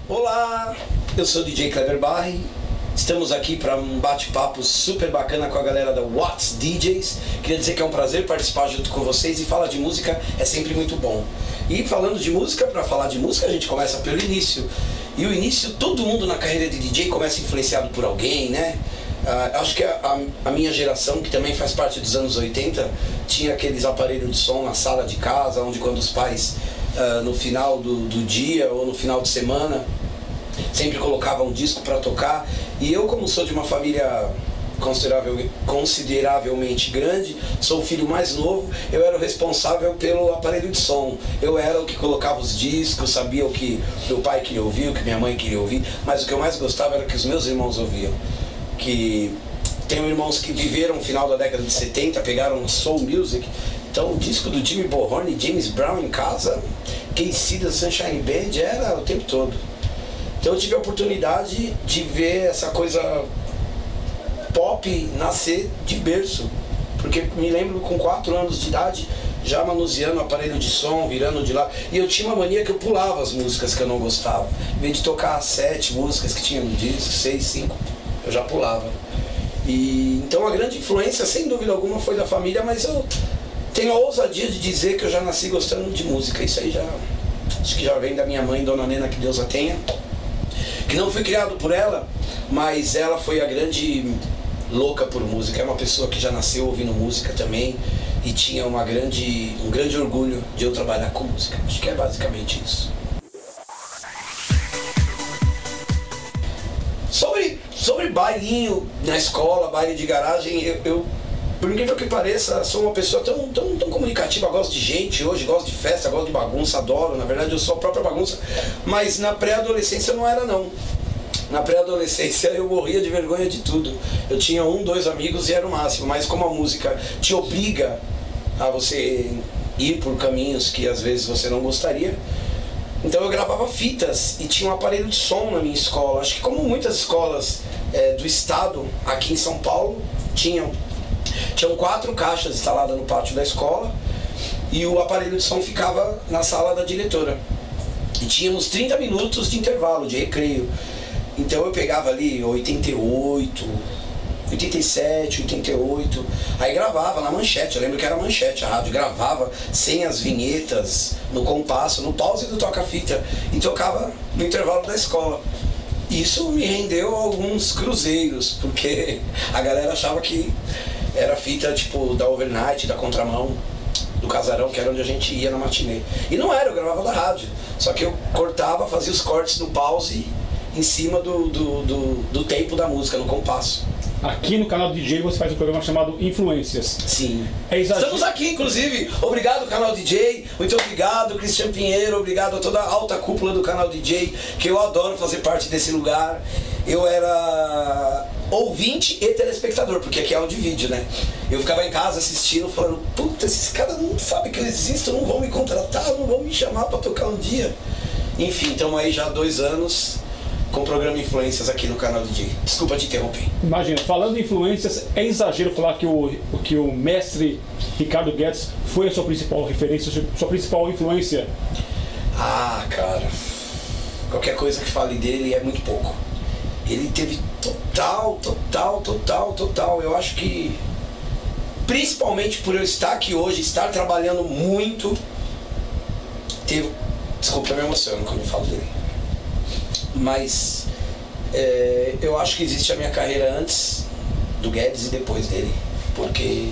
Olá, eu sou o DJ Kleber Barri. Estamos aqui para um bate-papo super bacana com a galera da What's DJs. Queria dizer que é um prazer participar junto com vocês, e falar de música é sempre muito bom. E falando de música, para falar de música a gente começa pelo início. E o início, todo mundo na carreira de DJ começa influenciado por alguém, né? Acho que a minha geração, que também faz parte dos anos 80, tinha aqueles aparelhos de som na sala de casa, onde quando os pais, no final do dia ou no final de semana, sempre colocavam um disco para tocar. E eu, como sou de uma família consideravelmente grande, sou o filho mais novo, eu era o responsável pelo aparelho de som. Eu era o que colocava os discos, sabia o que meu pai queria ouvir, o que minha mãe queria ouvir, mas o que eu mais gostava era que os meus irmãos ouviam. Que tenho irmãos que viveram no final da década de 70, pegaram soul music. Então o disco do Jimmy Bohorn e James Brown em casa, KC da Sunshine Band, era o tempo todo. Então eu tive a oportunidade de ver essa coisa pop nascer de berço, porque me lembro com 4 anos de idade já manuseando aparelho de som, virando de lado, e eu tinha uma mania que eu pulava as músicas que eu não gostava. Em vez de tocar 7 músicas que tinha no disco, 6, 5, eu já pulava. E então a grande influência, sem dúvida alguma, foi da família, mas eu tenho a ousadia de dizer que eu já nasci gostando de música. Isso aí já, acho que já vem da minha mãe, Dona Nena, que Deus a tenha, que não fui criado por ela, mas ela foi a grande louca por música. É uma pessoa que já nasceu ouvindo música também, e tinha um grande orgulho de eu trabalhar com música. Acho que é basicamente isso. Sobre bailinho na escola, baile de garagem, eu por incrível que pareça, sou uma pessoa tão comunicativa. Gosto de gente hoje, gosto de festa, gosto de bagunça, adoro. Na verdade eu sou a própria bagunça, mas na pré-adolescência não era não. Na pré-adolescência eu morria de vergonha de tudo. Eu tinha 1, 2 amigos e era o máximo, mas como a música te obriga a você ir por caminhos que às vezes você não gostaria, então eu gravava fitas e tinha um aparelho de som na minha escola. Acho que como muitas escolas do estado, aqui em São Paulo, tinham 4 caixas instaladas no pátio da escola, e o aparelho de som ficava na sala da diretora. E tínhamos 30 minutos de intervalo, de recreio. Então eu pegava ali 88, 87, 88, aí gravava na manchete. Eu lembro que era manchete, a rádio gravava sem as vinhetas, no compasso, no pause do toca-fita, e tocava no intervalo da escola. Isso me rendeu alguns cruzeiros, porque a galera achava que era fita tipo da Overnight, da Contramão, do Casarão, que era onde a gente ia na matinê. E não era, eu gravava da rádio, só que eu cortava, fazia os cortes no pause em cima do tempo da música, no compasso. Aqui no canal DJ você faz um programa chamado Influências. Sim. Estamos aqui, inclusive. Obrigado, canal DJ. Muito obrigado, Cristian Pinheiro. Obrigado a toda a alta cúpula do canal DJ, que eu adoro fazer parte desse lugar. Eu era ouvinte e telespectador, porque aqui é áudio e vídeo, né? Eu ficava em casa assistindo, falando: puta, esses caras não sabem que eu existo, não vão me contratar, não vão me chamar pra tocar um dia. Enfim, estamos aí já há 2 anos com o programa Influências aqui no canal DJ. Desculpa te interromper. Imagina, falando em influências, é exagero falar que o mestre Ricardo Guedes foi a sua principal referência, sua principal influência? Ah, cara, qualquer coisa que fale dele é muito pouco. Ele teve total. Eu acho que, principalmente por eu estar aqui hoje, estar trabalhando muito, teve... Desculpa, eu me emociono quando eu falo dele. Mas eu acho que existe a minha carreira antes do Guedes e depois dele. Porque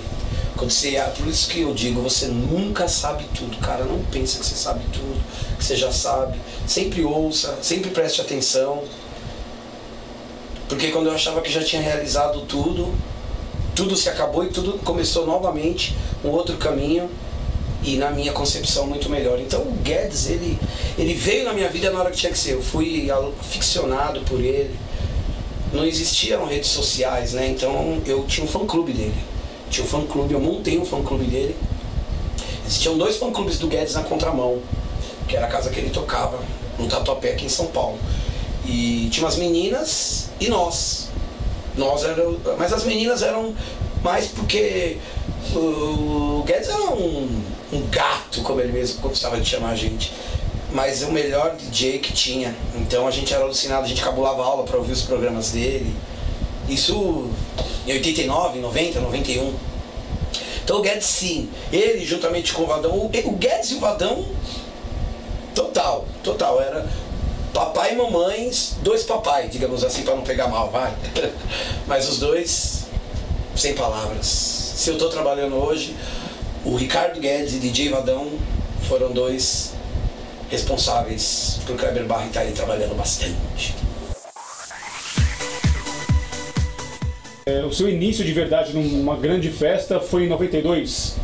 quando por isso que eu digo, você nunca sabe tudo, cara. Não pensa que você sabe tudo, que você já sabe. Sempre ouça, sempre preste atenção. Porque quando eu achava que já tinha realizado tudo se acabou e tudo começou novamente, um outro caminho. E na minha concepção muito melhor. Então o Guedes, ele veio na minha vida na hora que tinha que ser. Eu fui aficionado por ele. Não existiam redes sociais, né? Então eu tinha um fã-clube dele. Eu montei um fã-clube dele. Existiam 2 fã-clubes do Guedes na Contramão, que era a casa que ele tocava, no Tatuapé, aqui em São Paulo. E tinha umas meninas e nós. Mas as meninas eram mais porque o Guedes era um gato, como ele mesmo gostava de chamar a gente. mas o melhor DJ que tinha. Então a gente era alucinado, a gente cabulava aula para ouvir os programas dele. Isso em 89, 90, 91. Então o Guedes, sim, ele juntamente com o Vadão, o Guedes e o Vadão, total, era papai e mamães, dois papai, digamos assim, para não pegar mal, vai. Mas os dois, sem palavras. Se eu tô trabalhando hoje, o Ricardo Guedes e DJ Vadão foram dois responsáveis por Kleber Barra estar aí trabalhando bastante. O seu início de verdade numa grande festa foi em 92?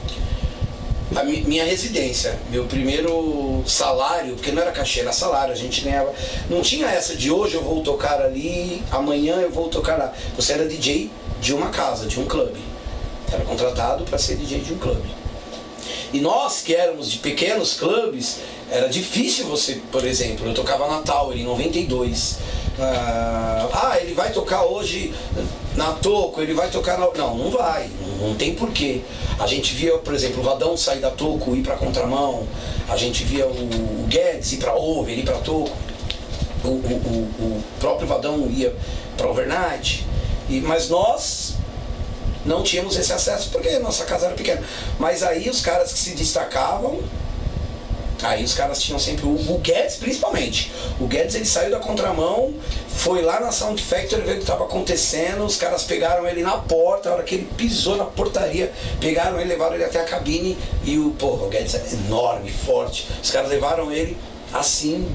A minha residência, meu primeiro salário, porque não era cachê, era salário, a gente ganhava. Não tinha essa de hoje eu vou tocar ali, amanhã eu vou tocar lá. Você era DJ de uma casa, de um clube. Era contratado para ser DJ de um clube. E nós que éramos de pequenos clubes, era difícil você, por exemplo, eu tocava na Tower em 92. Ele vai tocar hoje na Toco, ele vai tocar na... Não vai, não tem porquê. A gente via, por exemplo, o Vadão sair da Toco e ir pra Contramão, a gente via o Guedes ir pra Over, ir pra Toco, o próprio Vadão ia pra Overnight, mas nós não tínhamos esse acesso porque nossa casa era pequena. Mas aí os caras que se destacavam, aí os caras tinham sempre, o Guedes principalmente. O Guedes, ele saiu da Contramão, foi lá na Sound Factory ver o que estava acontecendo, os caras pegaram ele na porta, a hora que ele pisou na portaria, pegaram ele, levaram ele até a cabine e o Guedes é enorme, forte. Os caras levaram ele assim,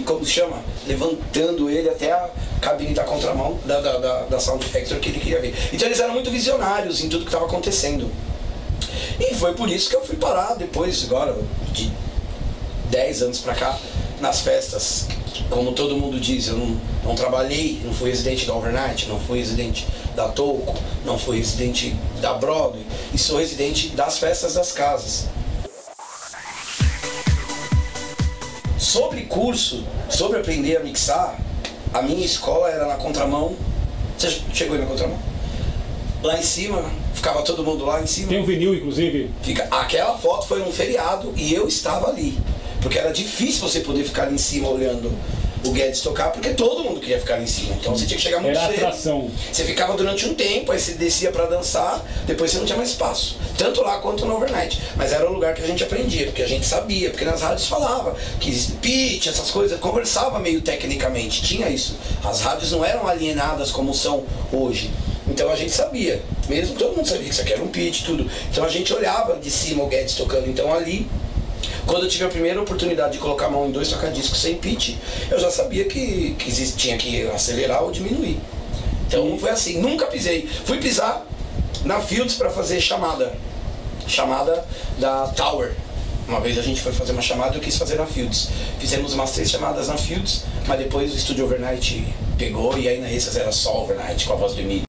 como se chama? Levantando ele até a cabine da Contramão, da Sound Factory que ele queria ver. Então eles eram muito visionários em tudo que estava acontecendo. E foi por isso que eu fui parar depois, agora, de 10 anos pra cá, nas festas. Como todo mundo diz, eu não trabalhei, não fui residente da Overnight, não fui residente da Toco, não fui residente da Broadway, e sou residente das festas das casas. Sobre curso, sobre aprender a mixar, a minha escola era na Contramão. Você chegou aí na Contramão? Lá em cima, ficava todo mundo lá em cima. Tem um vinil, inclusive. Aquela foto foi num feriado e eu estava ali. Porque era difícil você poder ficar ali em cima olhando o Guedes tocar, porque todo mundo queria ficar ali em cima. Então você tinha que chegar muito cedo. Era atração. Você ficava durante um tempo, aí você descia pra dançar, depois você não tinha mais espaço. Tanto lá quanto no Overnight. Mas era o lugar que a gente aprendia, porque a gente sabia, porque nas rádios falava que pitch, essas coisas, conversava meio tecnicamente, tinha isso. As rádios não eram alienadas como são hoje. Então a gente sabia, mesmo todo mundo sabia que isso aqui era um pitch, tudo. Então a gente olhava de cima o Guedes tocando. Então ali, quando eu tive a primeira oportunidade de colocar a mão em 2 tocadiscos sem pitch, eu já sabia que tinha que acelerar ou diminuir. Então foi assim, nunca pisei. Fui pisar na Fields para fazer chamada da Tower. Uma vez a gente foi fazer uma chamada e eu quis fazer na Fields. Fizemos umas 3 chamadas na Fields, mas depois o estúdio Overnight pegou e aí na Ressas era só Overnight com a voz do Emílio.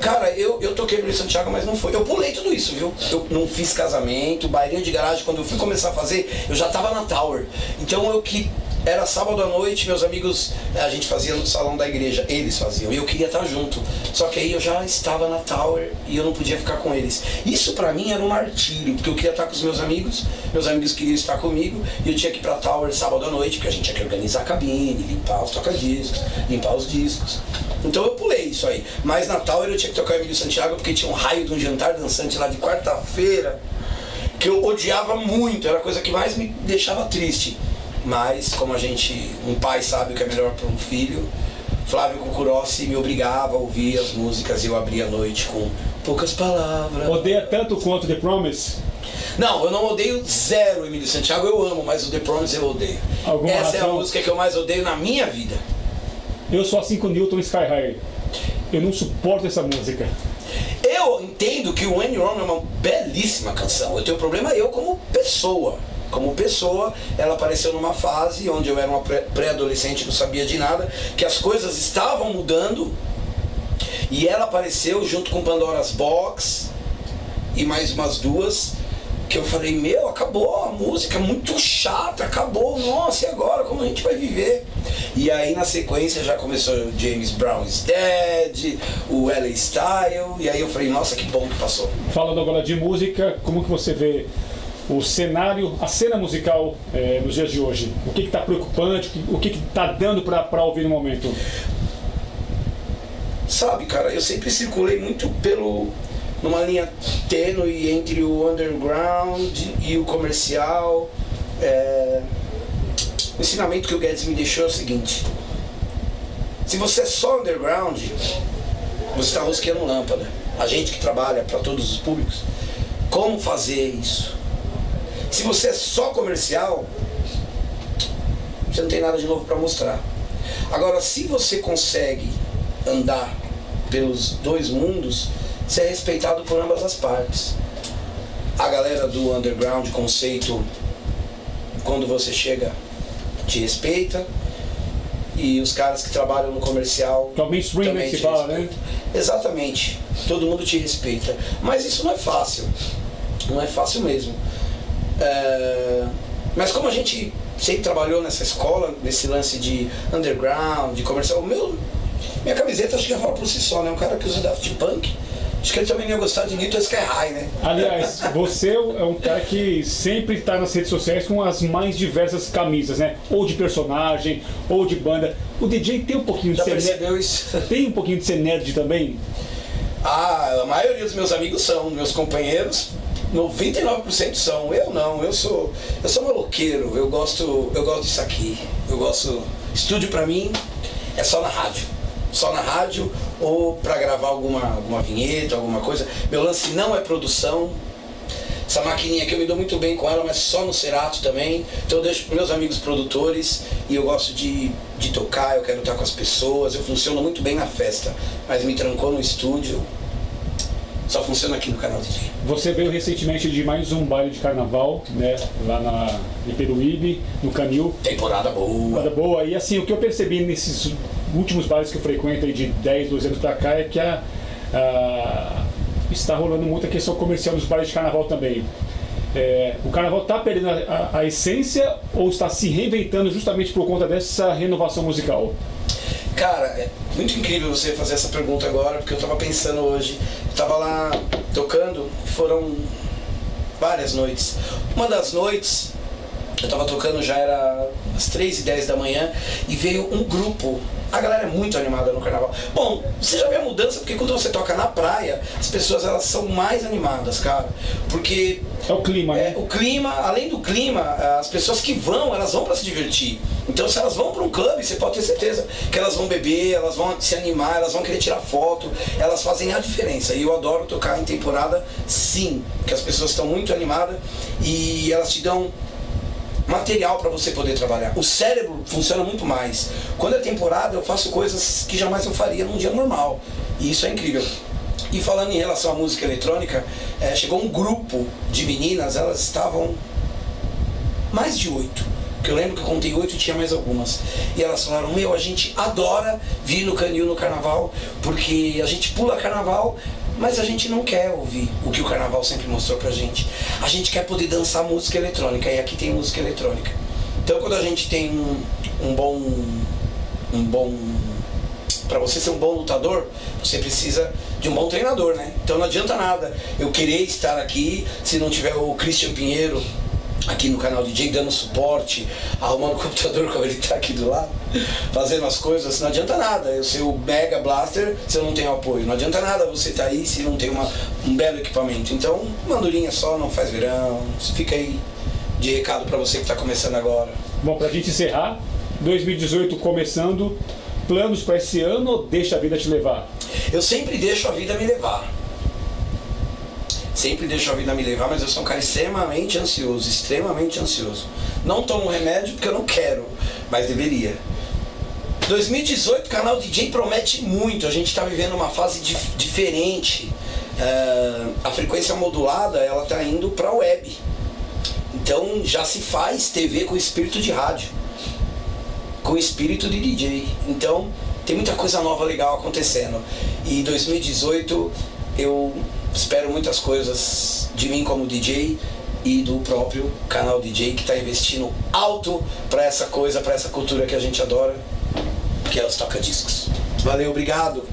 Cara, eu toquei no Santiago, mas não foi. Eu pulei tudo isso, viu? Eu não fiz casamento, bailinho de garagem. Quando eu fui começar a fazer, eu já tava na Tower. Então era sábado à noite, meus amigos, a gente fazia no salão da igreja, eles faziam, e eu queria estar junto. Só que aí eu já estava na Tower e eu não podia ficar com eles. Isso pra mim era um martírio, porque eu queria estar com os meus amigos queriam estar comigo, e eu tinha que ir pra Tower sábado à noite, porque a gente tinha que organizar a cabine, limpar os tocadiscos, limpar os discos. Então eu pulei isso aí. Mas na Tower eu tinha que tocar Emílio Santiago, porque tinha um raio de um jantar dançante lá de quarta-feira, que eu odiava muito, era a coisa que mais me deixava triste. Mas, como um pai sabe o que é melhor para um filho, Flávio Cucurossi me obrigava a ouvir as músicas e eu abria a noite com poucas palavras. Odeia tanto quanto The Promise? Não, eu não odeio zero Emílio Santiago, eu amo, mas o The Promise eu odeio. Essa é a música que eu mais odeio na minha vida. Eu sou assim com Newton Sky High. Eu não suporto essa música. Eu entendo que o When You're Wrong é uma belíssima canção. Eu tenho problema como pessoa. Como pessoa, ela apareceu numa fase onde eu era uma pré-adolescente, não sabia de nada, que as coisas estavam mudando, e ela apareceu junto com Pandora's Box e mais umas 2, que eu falei, meu, acabou a música, muito chata, acabou, nossa, e agora, como a gente vai viver? E aí na sequência já começou o James Brown is Dead, o LA Style, e aí eu falei, nossa, que bom que passou. Falando agora de música, como que você vê o cenário, a cena musical nos dias de hoje? O que está preocupante, o que está dando para ouvir no momento? Sabe, cara, eu sempre circulei muito numa linha tênue entre o underground e o comercial. O ensinamento que o Guedes me deixou é o seguinte: se você é só underground, você está rosqueando lâmpada. A gente que trabalha para todos os públicos, como fazer isso? Se você é só comercial, você não tem nada de novo para mostrar. Agora, se você consegue andar pelos dois mundos, você é respeitado por ambas as partes. A galera do underground, conceito, quando você chega, te respeita. E os caras que trabalham no comercial que é o mainstream, também que te fala, respeitam. Né? Exatamente. Todo mundo te respeita. Mas isso não é fácil. Não é fácil mesmo. Mas como a gente sempre trabalhou nessa escola, nesse lance de underground, de comercial, minha camiseta acho que já fala por si só, né? Um cara que usa Daft Punk, acho que ele também ia gostar de Newton Sky High, né? Aliás, você é um cara que sempre está nas redes sociais com as mais diversas camisas, né? Ou de personagem, ou de banda. O DJ tem um pouquinho de Já ser percebeu nerd. isso? Tem um pouquinho de ser nerd também? A maioria dos meus amigos são, meus companheiros, 99% são. Eu não, eu sou maloqueiro, eu gosto disso aqui. Estúdio pra mim é só na rádio. Só na rádio ou pra gravar alguma vinheta, alguma coisa. Meu lance não é produção. Essa maquininha aqui eu me dou muito bem com ela, mas só no Cerato também. Então eu deixo pros meus amigos produtores e eu gosto de tocar, eu quero estar com as pessoas. Eu funciono muito bem na festa, mas me trancou no estúdio. Só funciona aqui no canal DJ. Você veio recentemente de mais um baile de carnaval, né? Lá em Peruíbe, no Canil. Temporada boa. Temporada boa. E assim, o que eu percebi nesses últimos bailes que eu frequento aí de 10, 12 anos pra cá é que está rolando muita questão comercial nos bailes de carnaval também. O carnaval está perdendo a essência ou está se reinventando justamente por conta dessa renovação musical? Cara, é muito incrível você fazer essa pergunta agora, porque eu tava pensando hoje, eu tava lá tocando, foram várias noites. Uma das noites, eu tava tocando, já era às 3h10 da manhã, e veio um grupo. A galera é muito animada no carnaval. Bom, você já vê a mudança, porque quando você toca na praia, as pessoas elas são mais animadas, cara. Porque é o clima, né? O clima, além do clima, as pessoas que elas vão para se divertir. Então se elas vão para um clube, você pode ter certeza que elas vão beber, elas vão se animar, elas vão querer tirar foto, elas fazem a diferença. E eu adoro tocar em temporada, sim, que as pessoas estão muito animadas e elas te dão material para você poder trabalhar. O cérebro funciona muito mais. Quando é temporada, eu faço coisas que jamais eu faria num dia normal. E isso é incrível. E falando em relação à música eletrônica, chegou um grupo de meninas, elas estavam mais de 8. Porque eu lembro que eu contei 8 e tinha mais algumas. E elas falaram, a gente adora vir no Canil no carnaval, porque a gente pula carnaval, mas a gente não quer ouvir o que o carnaval sempre mostrou pra gente. A gente quer poder dançar música eletrônica, e aqui tem música eletrônica. Então quando a gente tem um bom... Pra você ser um bom lutador, você precisa de um bom treinador, né? Então não adianta nada eu querer estar aqui se não tiver o Christian Pinheiro aqui no canal DJ dando suporte, arrumando o computador como ele tá aqui do lado, fazendo as coisas. Não adianta nada eu ser o Mega Blaster se eu não tenho apoio. Não adianta nada você tá aí se não tem um belo equipamento. Então, uma andorinha só não faz verão. Fica aí de recado pra você que tá começando agora. Bom, pra gente encerrar, 2018 começando, planos pra esse ano ou deixa a vida te levar? Eu sempre deixo a vida me levar. Sempre deixo a vida me levar, mas eu sou um cara extremamente ansioso. Não tomo remédio porque eu não quero, mas deveria. 2018, o canal DJ promete muito. A gente está vivendo uma fase diferente. A frequência modulada, ela está indo para a web. Então já se faz TV com espírito de rádio, com espírito de DJ. Então tem muita coisa nova legal acontecendo. E 2018 eu espero muitas coisas de mim como DJ, e do próprio canal DJ, que está investindo alto para essa coisa, para essa cultura que a gente adora, que é os toca-discos. Valeu, obrigado!